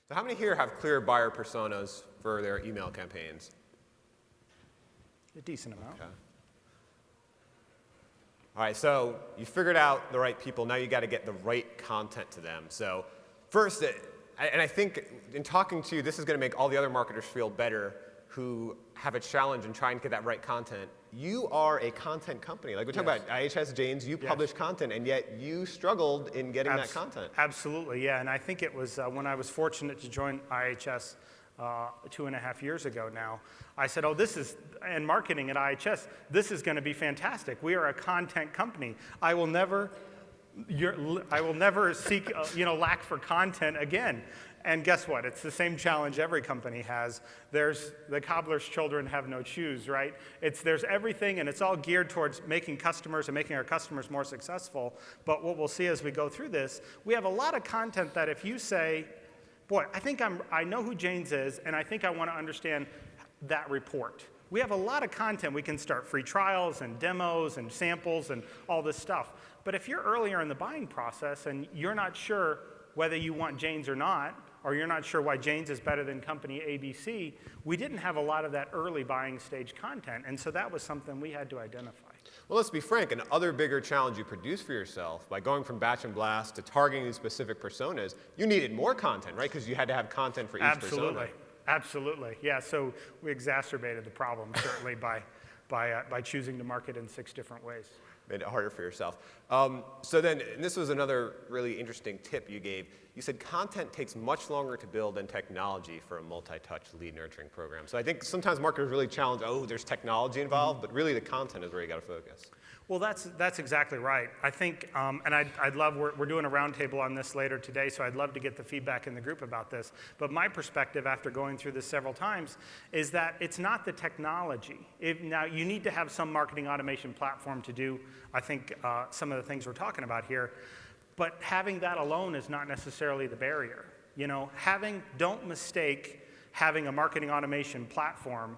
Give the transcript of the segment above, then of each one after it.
So how many here have clear buyer personas for their email campaigns? A decent amount. Okay. All right, so you figured out the right people. Now you got to get the right content to them. So first, and I think in talking to you, this is going to make all the other marketers feel better who have a challenge in trying to get that right content. You are a content company. Like we talk about IHS, Janes, you publish content, and yet you struggled in getting that content. Absolutely, yeah. And I think it was when I was fortunate to join IHS 2.5 years ago now, I said, oh, and marketing at IHS, this is going to be fantastic. We are a content company. I will never seek, lack for content again. And guess what? It's the same challenge every company has. There's the cobbler's children have no shoes, right? There's everything, and it's all geared towards making customers and making our customers more successful. But what we'll see as we go through this, we have a lot of content that if you say, boy, I know who Janes is, and I think I want to understand that report. We have a lot of content. We can start free trials and demos and samples and all this stuff. But if you're earlier in the buying process and you're not sure whether you want Janes or not, or you're not sure why Janes is better than company ABC, we didn't have a lot of that early buying stage content, and so that was something we had to identify. Well, let's be frank, another bigger challenge you produced for yourself by going from batch and blast to targeting these specific personas, you needed more content, right? Because you had to have content for each persona. Absolutely, yeah, so we exacerbated the problem, certainly, by choosing to market in 6 different ways. Made it harder for yourself. So then, and this was another really interesting tip you gave. You said content takes much longer to build than technology for a multi-touch lead nurturing program. So I think sometimes marketers really challenge, oh, there's technology involved, but really the content is where you got to focus. Well, that's exactly right. I think, and I'd love, we're doing a roundtable on this later today, so I'd love to get the feedback in the group about this. But my perspective after going through this several times is that it's not the technology. Now, you need to have some marketing automation platform to do, I think, some of the things we're talking about here. But having that alone is not necessarily the barrier. Don't mistake having a marketing automation platform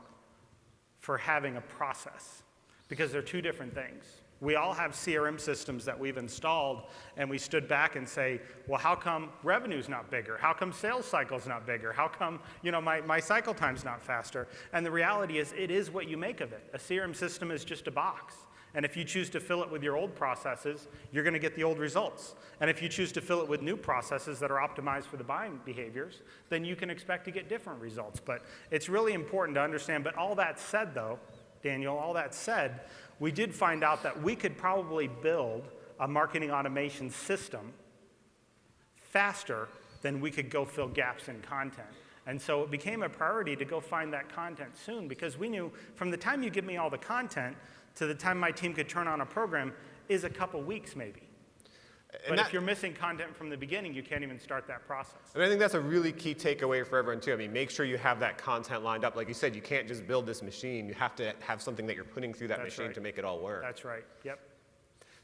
for having a process, because they're 2 different things. We all have CRM systems that we've installed, and we stood back and say, well, how come revenue's not bigger? How come sales cycle's not bigger? How come my cycle time's not faster? And the reality is, it is what you make of it. A CRM system is just a box. And if you choose to fill it with your old processes, you're going to get the old results. And if you choose to fill it with new processes that are optimized for the buying behaviors, then you can expect to get different results. But it's really important to understand. But all that said, though, Daniel, all that said, we did find out that we could probably build a marketing automation system faster than we could go fill gaps in content. And so it became a priority to go find that content soon, because we knew from the time you give me all the content to the time my team could turn on a program is a couple weeks maybe. But if you're missing content from the beginning, you can't even start that process. And I think that's a really key takeaway for everyone, too. I mean, make sure you have that content lined up. Like you said, you can't just build this machine. You have to have something that you're putting through that machine to make it all work. That's right. Yep.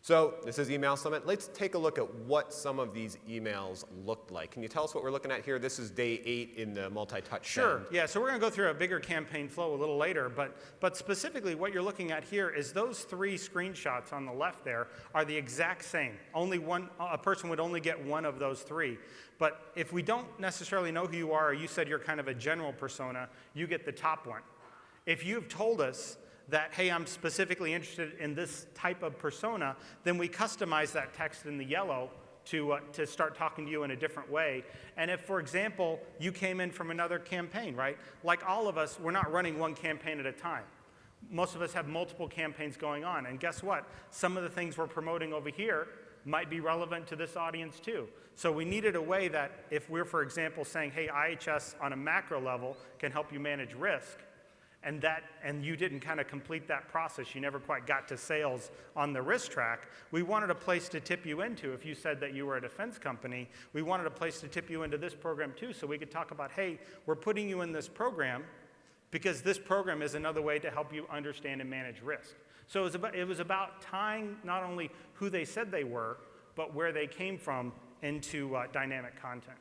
So this is Email Summit. Let's take a look at what some of these emails looked like. Can you tell us what we're looking at here? This is day 8 in the multi-touch Sure. Yeah, so we're going to go through a bigger campaign flow a little later, but specifically what you're looking at here is those 3 screenshots on the left there are the exact same. Only a person would only get one of those 3. But if we don't necessarily know who you are, or you said you're kind of a general persona, you get the top one. If you've told us that, hey, I'm specifically interested in this type of persona, then we customize that text in the yellow to start talking to you in a different way. And if, for example, you came in from another campaign, right? Like all of us, we're not running one campaign at a time. Most of us have multiple campaigns going on. And guess what? Some of the things we're promoting over here might be relevant to this audience too. So we needed a way that if we're, for example, saying, hey, IHS on a macro level can help you manage risk, and you didn't kind of complete that process, you never quite got to sales on the risk track, we wanted a place to tip you into. If you said that you were a defense company, we wanted a place to tip you into this program too, so we could talk about, hey, we're putting you in this program because this program is another way to help you understand and manage risk. So it was about tying not only who they said they were, but where they came from into dynamic content.